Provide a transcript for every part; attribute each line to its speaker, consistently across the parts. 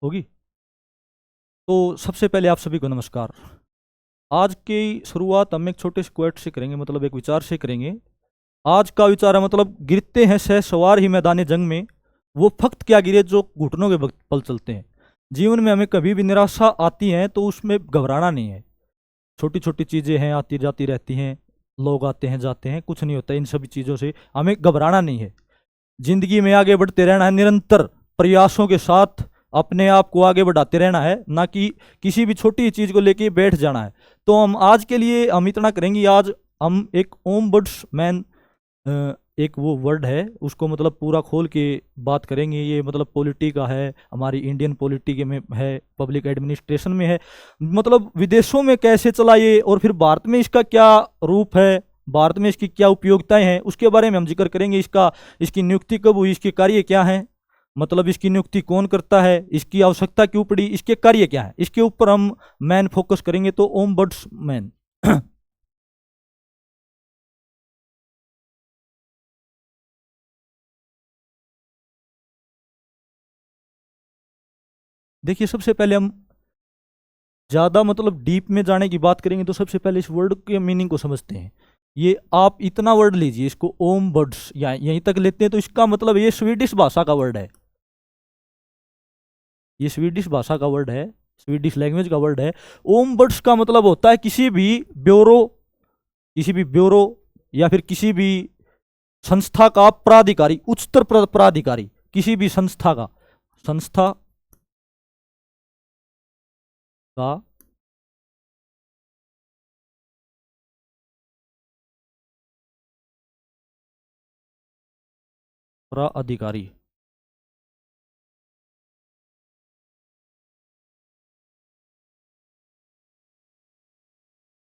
Speaker 1: होगी। तो सबसे पहले आप सभी को नमस्कार। आज की शुरुआत हम एक छोटे से क्वेट से करेंगे, मतलब एक विचार से करेंगे। आज का विचार है मतलब गिरते हैं शहसवार ही मैदान जंग में, वो फक्त क्या गिरे जो घुटनों के पल चलते हैं। जीवन में हमें कभी भी निराशा आती है तो उसमें घबराना नहीं है। छोटी छोटी चीजें हैं, आती जाती रहती हैं, लोग आते हैं जाते हैं, कुछ नहीं होता। इन सभी चीजों से हमें घबराना नहीं है। जिंदगी में आगे बढ़ते रहना है, निरंतर प्रयासों के साथ अपने आप को आगे बढ़ाते रहना है, ना कि किसी भी छोटी चीज को लेके बैठ जाना है। तो हम आज के लिए हम इतना करेंगे। आज हम एक ओम्बड्समैन, एक वो वर्ड है उसको मतलब पूरा खोल के बात करेंगे। ये मतलब पॉलिटी का है, हमारी इंडियन पॉलिटी में है, पब्लिक एडमिनिस्ट्रेशन में है, मतलब विदेशों में कैसे चला ये, और फिर भारत में इसका क्या रूप है, भारत में इसकी क्या उपयोगिताएं हैं, उसके बारे में हम जिक्र करेंगे। इसकी नियुक्ति कब हुई, इसके कार्य क्या हैं, मतलब इसकी नियुक्ति कौन करता है, इसकी आवश्यकता क्यों पड़ी, इसके कार्य क्या है, इसके ऊपर हम मैन फोकस करेंगे। तो ओम्बड्समैन देखिए, सबसे पहले हम ज़्यादा मतलब डीप में जाने की बात करेंगे तो सबसे पहले इस वर्ड के मीनिंग को समझते हैं। ये आप इतना वर्ड लीजिए, इसको ओम बर्ड्स या यहीं तक लेते हैं तो इसका मतलब ये स्वीडिश भाषा का वर्ड है। ये स्वीडिश भाषा का वर्ड है, स्वीडिश लैंग्वेज का वर्ड है। ओम बर्ड्स का मतलब होता है किसी भी ब्यूरो या फिर किसी भी संस्था का प्राधिकारी, उच्चतर प्राधिकारी, किसी भी संस्था का प्राधिकारी।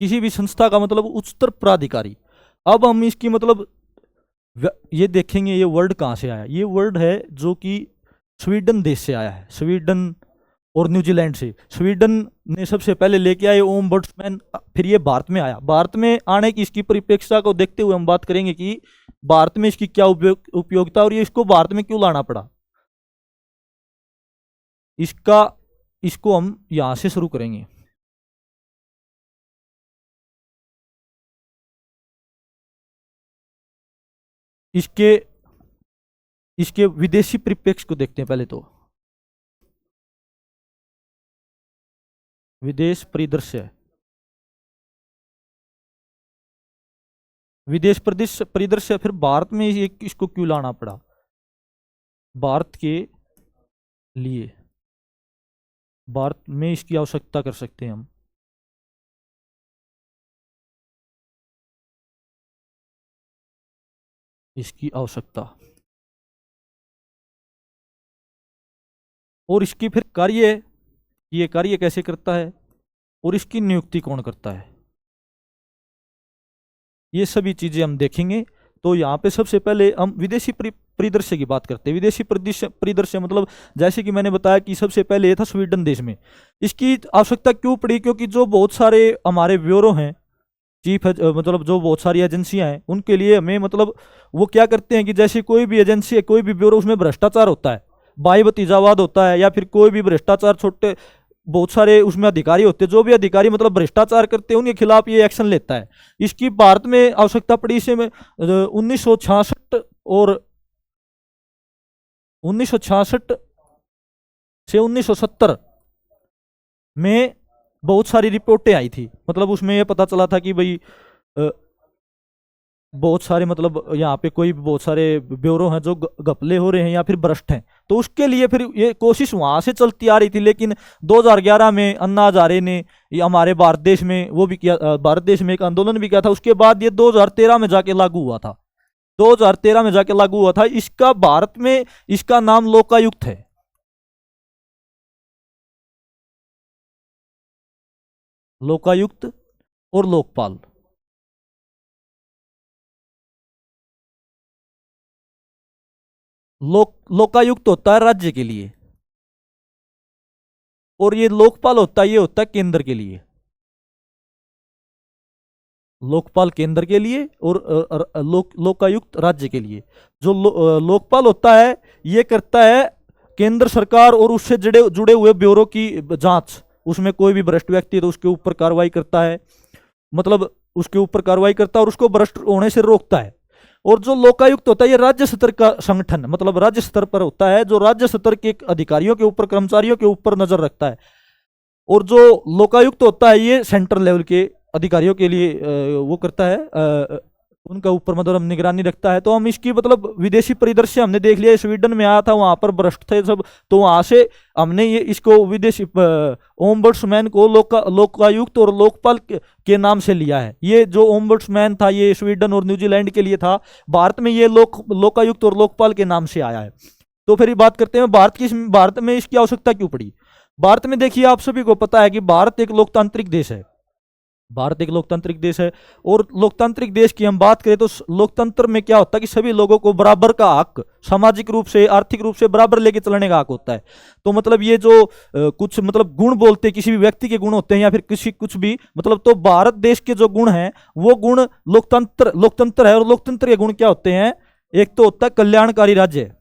Speaker 1: किसी भी संस्था का मतलब उच्चतर प्राधिकारी। अब हम इसकी मतलब ये देखेंगे ये वर्ड कहाँ से आया। ये वर्ड है जो कि स्वीडन देश से आया है, स्वीडन और न्यूजीलैंड से। स्वीडन ने सबसे पहले लेके आए ओम बर्ड्समैन, फिर ये भारत में आया। भारत में आने की इसकी परिप्रेक्ष्यता को देखते हुए हम बात करेंगे कि भारत में इसकी क्या उपयोगिता और ये इसको भारत में क्यों लाना पड़ा। इसका इसको हम यहां से शुरू करेंगे। इसके इसके विदेशी परिप्रेक्ष्य को देखते हैं पहले तो। विदेश परिदृश्य, विदेश परिदृश्य, फिर भारत में इसको क्यों लाना पड़ा। भारत के लिए, भारत में इसकी आवश्यकता कर सकते हैं हम। इसकी आवश्यकता और इसकी फिर कार्य, ये कार्य कैसे करता है और इसकी नियुक्ति कौन करता है, ये सभी चीजें हम देखेंगे। तो यहाँ पे सबसे पहले हम विदेशी परिदृश्य की बात करते हैं। विदेशी परिदृश्य परिदृश्य मतलब जैसे कि मैंने बताया कि सबसे पहले ये था स्वीडन देश में। इसकी आवश्यकता क्यों पड़ी, क्योंकि जो बहुत सारे हमारे ब्यूरो हैं, मतलब जो बहुत सारी एजेंसियां हैं, उनके लिए हमें मतलब वो क्या करते हैं कि जैसे कोई भी एजेंसी है, कोई भी ब्यूरो, उसमें भ्रष्टाचार होता है, भाई भतीजावाद होता है, या फिर कोई भी भ्रष्टाचार, छोटे बहुत सारे उसमें अधिकारी होते हैं। जो भी अधिकारी मतलब भ्रष्टाचार करते हैं उनके खिलाफ ये एक्शन लेता है। इसकी भारत में आवश्यकता पड़ी इसे में 1966 और 1966 से 1970 में बहुत सारी रिपोर्टें आई थी। मतलब उसमें यह पता चला था कि भाई बहुत सारे मतलब यहाँ पे कोई बहुत सारे ब्यूरो हैं जो घपले हो रहे हैं या फिर भ्रष्ट हैं। तो उसके लिए फिर ये कोशिश वहां से चलती आ रही थी, लेकिन 2011 में अन्ना हजारे ने ये हमारे भारत देश में वो भी किया, भारत देश में एक आंदोलन भी किया था। उसके बाद ये 2013 में जाके लागू हुआ था। 2013 में जाके लागू हुआ था। इसका भारत में इसका नाम लोकायुक्त है। लोकायुक्त और लोकपाल। लोकायुक्त होता है राज्य के लिए, और ये लोकपाल होता है, ये होता है केंद्र के लिए। लोकपाल केंद्र के लिए और लोकायुक्त राज्य के लिए। जो लोकपाल होता है ये करता है केंद्र सरकार और उससे जुड़े जुड़े हुए ब्यूरो की जांच, उसमें कोई भी भ्रष्ट व्यक्ति है तो उसके ऊपर कार्रवाई करता है, मतलब उसके ऊपर कार्रवाई करता है और उसको भ्रष्ट होने से रोकता है। और जो लोकायुक्त होता है ये राज्य स्तर का संगठन, मतलब राज्य स्तर पर होता है, जो राज्य स्तर के अधिकारियों के ऊपर, कर्मचारियों के ऊपर नजर रखता है। और जो लोकायुक्त होता है ये सेंट्रल लेवल के अधिकारियों के लिए वो करता है, उनका ऊपर मतलब निगरानी रखता है। तो हम इसकी मतलब विदेशी परिदृश्य हमने देख लिया, स्वीडन में आया था, वहां पर भ्रष्ट थे सब, तो वहां से हमने ये इसको विदेशी ओम्बड्समैन को लोकायुक्त और लोकपाल के नाम से लिया है। ये जो ओम्बड्समैन था ये स्वीडन और न्यूजीलैंड के लिए था, भारत में ये लोकायुक्त और लोकपाल के नाम से आया है। तो फिर बात करते हैं भारत में इसकी आवश्यकता क्यों पड़ी। भारत में देखिए आप सभी को पता है कि भारत एक लोकतांत्रिक देश है, भारत एक लोकतांत्रिक देश है। और लोकतांत्रिक देश की हम बात करें तो लोकतंत्र में क्या होता है कि सभी लोगों को बराबर का हक, सामाजिक रूप से आर्थिक रूप से बराबर लेके चलने का हक होता है। तो मतलब ये जो कुछ मतलब गुण बोलते हैं, किसी भी व्यक्ति के गुण होते हैं या फिर किसी कुछ भी मतलब, तो भारत देश के जो गुण हैं वो गुण लोकतंत्र है। और लोकतंत्र के गुण क्या होते हैं, एक तो होता है कल्याणकारी राज्य,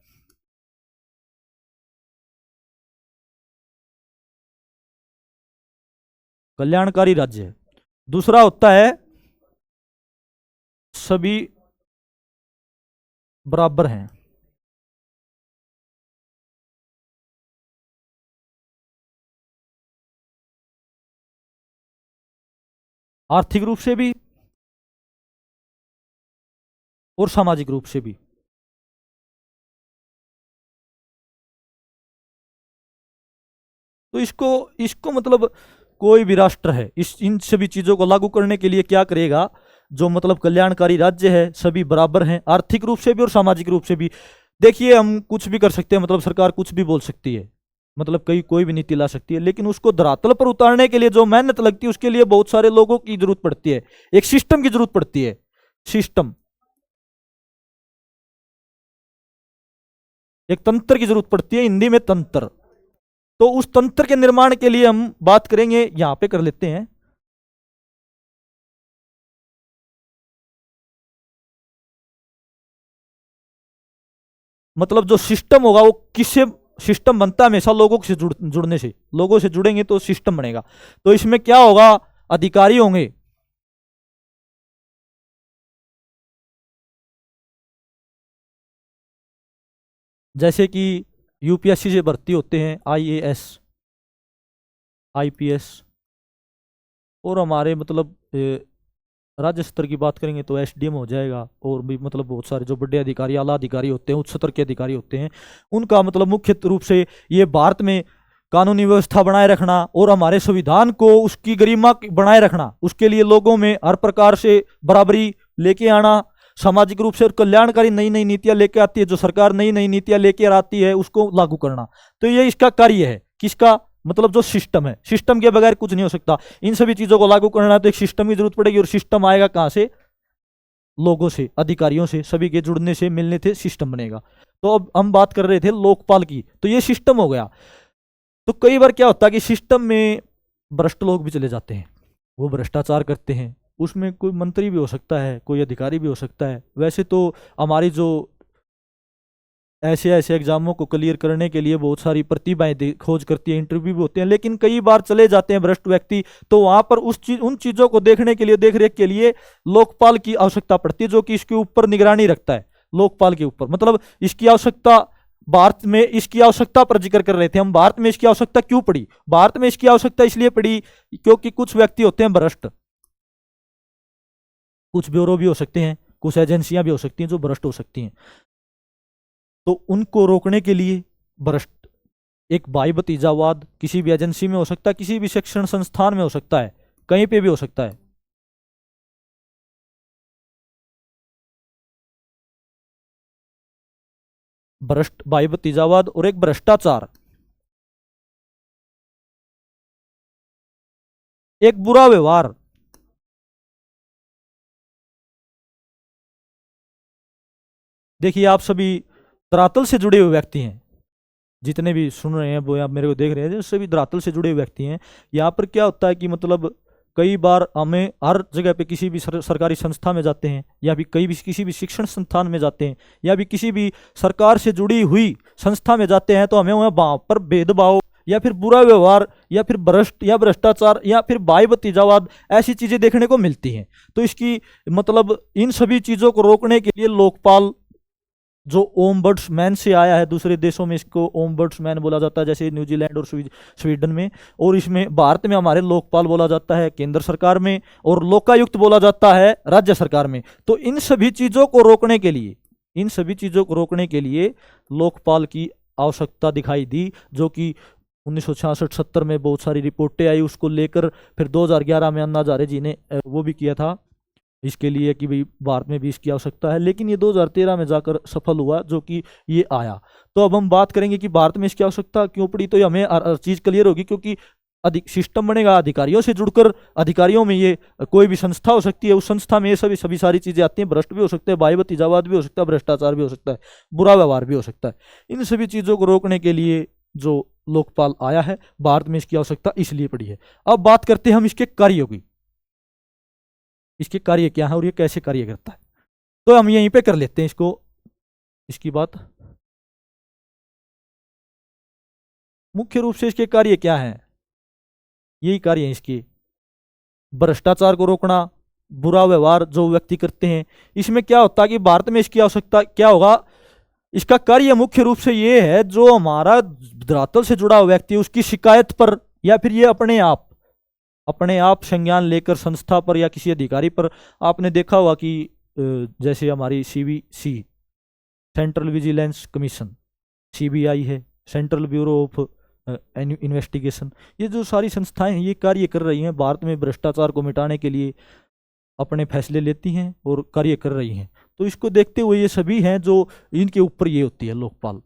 Speaker 1: कल्याणकारी राज्य। दूसरा होता है सभी बराबर हैं, आर्थिक रूप से भी और सामाजिक रूप से भी। तो इसको इसको मतलब कोई भी राष्ट्र है इस इन सभी चीजों को लागू करने के लिए क्या करेगा, जो मतलब कल्याणकारी राज्य है, सभी बराबर हैं आर्थिक रूप से भी और सामाजिक रूप से भी। देखिए हम कुछ भी कर सकते हैं, मतलब सरकार कुछ भी बोल सकती है, मतलब कोई भी नीति ला सकती है, लेकिन उसको धरातल पर उतारने के लिए जो मेहनत लगती है उसके लिए बहुत सारे लोगों की जरूरत पड़ती है, एक सिस्टम की जरूरत पड़ती है। सिस्टम, एक तंत्र की जरूरत पड़ती है, हिंदी में तंत्र। तो उस तंत्र के निर्माण के लिए हम बात करेंगे, यहां पे कर लेते हैं। मतलब जो सिस्टम होगा वो किससे, सिस्टम बनता है हमेशा लोगों से जुड़ने से, लोगों से जुड़ेंगे तो सिस्टम बनेगा। तो इसमें क्या होगा, अधिकारी होंगे, जैसे कि यूपीएससी से भर्ती होते हैं आईएएस, आईपीएस। और हमारे मतलब राज्य स्तर की बात करेंगे तो एसडीएम हो जाएगा। और भी मतलब बहुत सारे जो बड़े अधिकारी, आला अधिकारी होते हैं, उच्च स्तर के अधिकारी होते हैं, उनका मतलब मुख्य रूप से ये भारत में कानूनी व्यवस्था बनाए रखना और हमारे संविधान को उसकी गरिमा बनाए रखना, उसके लिए लोगों में हर प्रकार से बराबरी लेके आना, सामाजिक रूप से और कल्याणकारी नई नई नीतियां लेके आती है, जो सरकार नई नई नीतियां लेके आती है उसको लागू करना। तो ये इसका कार्य है, किसका, मतलब जो सिस्टम है, सिस्टम के बगैर कुछ नहीं हो सकता। इन सभी चीजों को लागू करना तो एक सिस्टम की जरूरत पड़ेगी, और सिस्टम आएगा कहां से, लोगों से, अधिकारियों से, सभी के जुड़ने से, मिलने से सिस्टम बनेगा। तो अब हम बात कर रहे थे लोकपाल की, तो ये सिस्टम हो गया। तो कई बार क्या होता है कि सिस्टम में भ्रष्ट लोग भी चले जाते हैं, वो भ्रष्टाचार करते हैं, उसमें कोई मंत्री भी हो सकता है, कोई अधिकारी भी हो सकता है। वैसे तो हमारी जो ऐसे ऐसे एग्जामों को क्लियर करने के लिए बहुत सारी प्रतिभाएं खोज करती है, इंटरव्यू भी होते हैं, लेकिन कई बार चले जाते हैं भ्रष्ट व्यक्ति, तो वहां पर उन चीजों को देखने के लिए, देख रेख के लिए लोकपाल की आवश्यकता पड़ती है, जो कि इसके ऊपर निगरानी रखता है। लोकपाल के ऊपर मतलब इसकी आवश्यकता, भारत में इसकी आवश्यकता पर जिक्र कर रहे थे हम। भारत में इसकी आवश्यकता क्यों पड़ी, भारत में इसकी आवश्यकता इसलिए पड़ी क्योंकि कुछ व्यक्ति होते हैं भ्रष्ट, कुछ ब्यूरो भी हो सकते हैं, कुछ एजेंसियां भी हो सकती हैं जो भ्रष्ट हो सकती हैं। तो उनको रोकने के लिए भ्रष्ट, एक भाई भतीजावाद किसी भी एजेंसी में हो सकता है, किसी भी शिक्षण संस्थान में हो सकता है, कहीं पे भी हो सकता है। भ्रष्ट, भाई भतीजावाद और एक भ्रष्टाचार, एक बुरा व्यवहार। देखिए आप सभी धरातल से जुड़े हुए व्यक्ति हैं, जितने भी सुन रहे हैं वो या मेरे को देख रहे हैं, सभी धरातल से जुड़े हुए व्यक्ति हैं। यहाँ पर क्या होता है कि मतलब कई बार हमें हर जगह पे किसी भी सरकारी संस्था में जाते हैं या भी कई भी किसी भी शिक्षण संस्थान में जाते हैं या भी किसी भी सरकार से जुड़ी हुई संस्था में जाते हैं तो हमें वहाँ पर भेदभाव या फिर बुरा व्यवहार या फिर भ्रष्टाचार या फिर भाई भतीजावाद ऐसी चीजें देखने को मिलती हैं। तो इसकी मतलब इन सभी चीजों को रोकने के लिए लोकपाल जो ओम्बड्समैन से आया है, दूसरे देशों में इसको ओम्बड्समैन बोला जाता है जैसे न्यूजीलैंड और स्वीडन में, और इसमें भारत में हमारे लोकपाल बोला जाता है केंद्र सरकार में, और लोकायुक्त बोला जाता है राज्य सरकार में। तो इन सभी चीजों को रोकने के लिए लोकपाल की आवश्यकता दिखाई दी, जो कि 1966-70 में बहुत सारी रिपोर्टें आई उसको लेकर। फिर 2011 में अन्ना हजारे जी ने वो भी किया था इसके लिए कि भाई भारत में भी इसकी आवश्यकता है, लेकिन ये 2013 में जाकर सफल हुआ जो कि ये आया। तो अब हम बात करेंगे कि भारत में इसकी आवश्यकता क्यों पड़ी, तो ये हमें हर चीज क्लियर होगी, क्योंकि अधिक सिस्टम बनेगा, अधिकारियों से जुड़कर, अधिकारियों में ये कोई भी संस्था हो सकती है, उस संस्था में ये सभी सारी चीजें आती हैं। भ्रष्ट भी हो सकते हैं, भाई भतीजावाद भी हो सकता है, भ्रष्टाचार भी हो सकता है, बुरा व्यवहार भी हो सकता है। इन सभी चीजों को रोकने के लिए जो लोकपाल आया है, भारत में इसकी आवश्यकता इसलिए पड़ी है। अब बात करते हैं हम इसके कार्यों की, इसके कार्य क्या है और ये कैसे कार्य करता है। तो हम यहीं पे कर लेते हैं इसकी बात। मुख्य रूप से इसके कार्य क्या है, यही कार्य है इसके, भ्रष्टाचार को रोकना, बुरा व्यवहार जो व्यक्ति करते हैं। इसमें क्या होता है कि भारत में इसकी आवश्यकता क्या होगा, इसका कार्य मुख्य रूप से ये है जो हमारा धरातल से जुड़ा हुआ व्यक्ति उसकी शिकायत पर या फिर ये अपने आप संज्ञान लेकर संस्था पर या किसी अधिकारी पर, आपने देखा होगा कि जैसे हमारी CBC central vigilance commission, CBI है सेंट्रल ब्यूरो ऑफ इन्वेस्टिगेशन, ये जो सारी संस्थाएं हैं ये कार्य कर रही हैं भारत में भ्रष्टाचार को मिटाने के लिए, अपने फैसले लेती हैं और कार्य कर रही हैं। तो इसको देखते हुए ये सभी हैं जो इनके ऊपर ये होती है लोकपाल।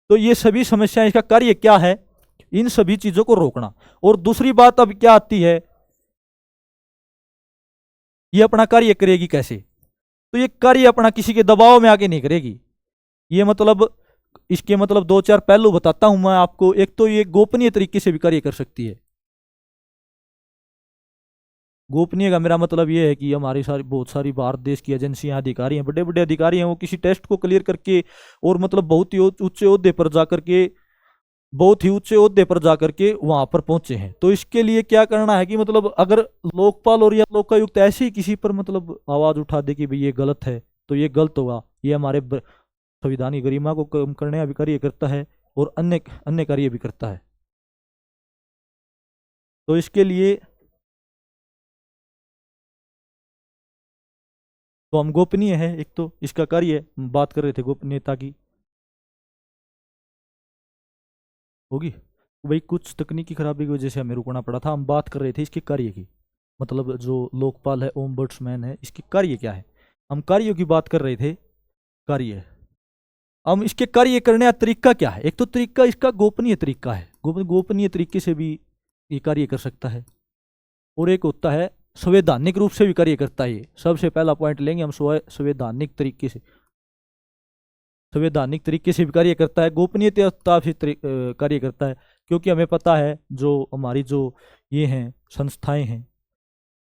Speaker 1: तो ये सभी समस्याएं, इसका कार्य क्या है, इन सभी चीजों को रोकना। और दूसरी बात अब क्या आती है, ये अपना कार्य करेगी कैसे, तो ये कार्य अपना किसी के दबाव में आके नहीं करेगी। ये मतलब इसके मतलब दो चार पहलू बताता हूं मैं आपको। एक तो ये गोपनीय तरीके से भी कार्य कर सकती है। गोपनीय का मेरा मतलब ये है कि हमारी बहुत सारी भारत देश की एजेंसियां, अधिकारी हैं, बड़े बड़े अधिकारी हैं, वो किसी टेस्ट को क्लियर करके और मतलब बहुत ही ऊंचे ओहदे पर जाकर के वहां पर पहुंचे हैं। तो इसके लिए क्या करना है कि मतलब अगर लोकपाल और या लोकायुक्त ऐसे ही किसी पर मतलब आवाज उठा दे कि भाई ये गलत है, तो ये गलत होगा, ये हमारे संविधानिक गरिमा को कम करने का भी कार्य करता है और अन्य अन्य कार्य भी करता है। तो इसके लिए तो हम गोपनीय है, एक तो इसका कार्य, बात कर रहे थे गोपनीयता की होगी, भाई कुछ तकनीकी खराबी की वजह से हमें रुकना पड़ा था। हम बात कर रहे थे इसके कार्य की, मतलब जो लोकपाल है, ओम्बड्समैन है, इसके कार्य क्या है, हम कार्यों की बात कर रहे थे। कार्य, हम इसके कार्य करने का तरीका क्या है, एक तो तरीका इसका गोपनीय तरीका है, गोपनीय तरीके से भी ये कार्य कर सकता है, और एक होता है संवैधानिक रूप से भी कार्य करता है। ये सबसे पहला पॉइंट लेंगे हम, संवैधानिक तरीके से भी कार्य करता है, गोपनीयता से कार्य करता है। क्योंकि हमें पता है जो हमारी जो ये हैं संस्थाएं हैं,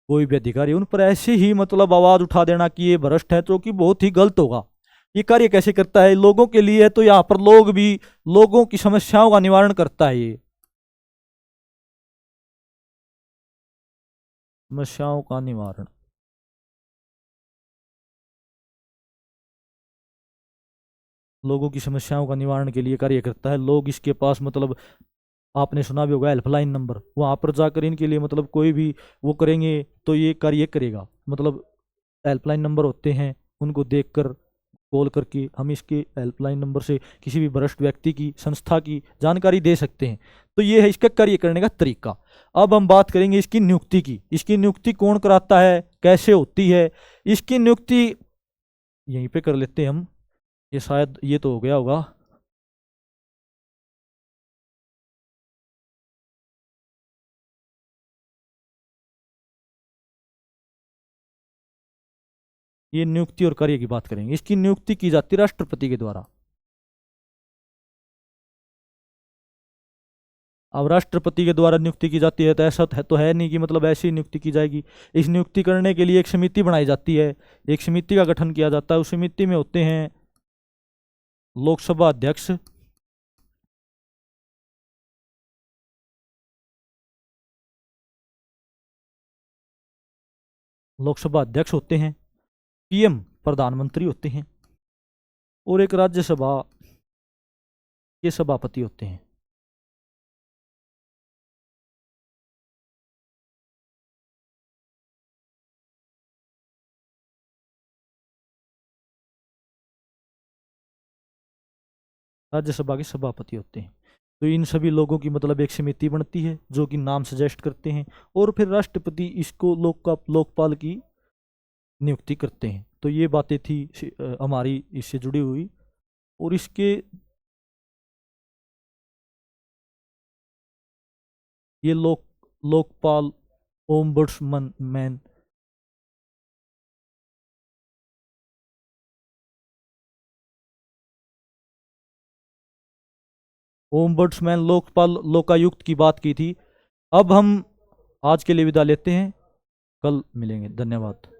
Speaker 1: कोई भी अधिकारी उन पर ऐसे ही मतलब आवाज उठा देना कि ये भ्रष्ट है, जो कि बहुत ही गलत होगा। ये कार्य कैसे करता है, लोगों के लिए है, तो यहाँ पर लोगों की समस्याओं का निवारण करता है। ये समस्याओं का निवारण, लोगों की समस्याओं का निवारण के लिए कार्य करता है। लोग इसके पास मतलब आपने सुना भी होगा हेल्पलाइन नंबर, वहां पर जाकर इनके लिए मतलब कोई भी वो करेंगे तो ये कार्य करेगा। मतलब हेल्पलाइन नंबर होते हैं, उनको देखकर कॉल करके हम इसके हेल्पलाइन नंबर से किसी भी भ्रष्ट व्यक्ति की, संस्था की जानकारी दे सकते हैं। तो ये है इसका कार्य करने का तरीका। अब हम बात करेंगे इसकी नियुक्ति की। इसकी नियुक्ति कौन कराता है, कैसे होती है इसकी नियुक्ति, यहीं पे कर लेते हैं हम। ये शायद ये तो हो गया होगा। ये नियुक्ति और कार्य की बात करेंगे। इसकी नियुक्ति की जाती है राष्ट्रपति के द्वारा। अब राष्ट्रपति के द्वारा नियुक्ति की जाती है, तो ऐसा तो है नहीं कि मतलब ऐसी ही नियुक्ति की जाएगी। इस नियुक्ति करने के लिए एक समिति बनाई जाती है, एक समिति का गठन किया जाता है। उस समिति में होते हैं लोकसभा अध्यक्ष, लोकसभा अध्यक्ष होते हैं, पीएम प्रधानमंत्री होते हैं, और एक राज्यसभा के सभापति होते हैं। राज्यसभा के सभापति होते हैं। तो इन सभी लोगों की मतलब एक समिति बनती है जो कि नाम सजेस्ट करते हैं, और फिर राष्ट्रपति इसको लोकपाल की नियुक्ति करते हैं। तो ये बातें थी हमारी इससे जुड़ी हुई। और इसके ये Lokpal, ombudsman man, ombudsman Lokpal Lokayukta की बात की थी। अब हम आज के लिए विदा लेते हैं, कल मिलेंगे। धन्यवाद।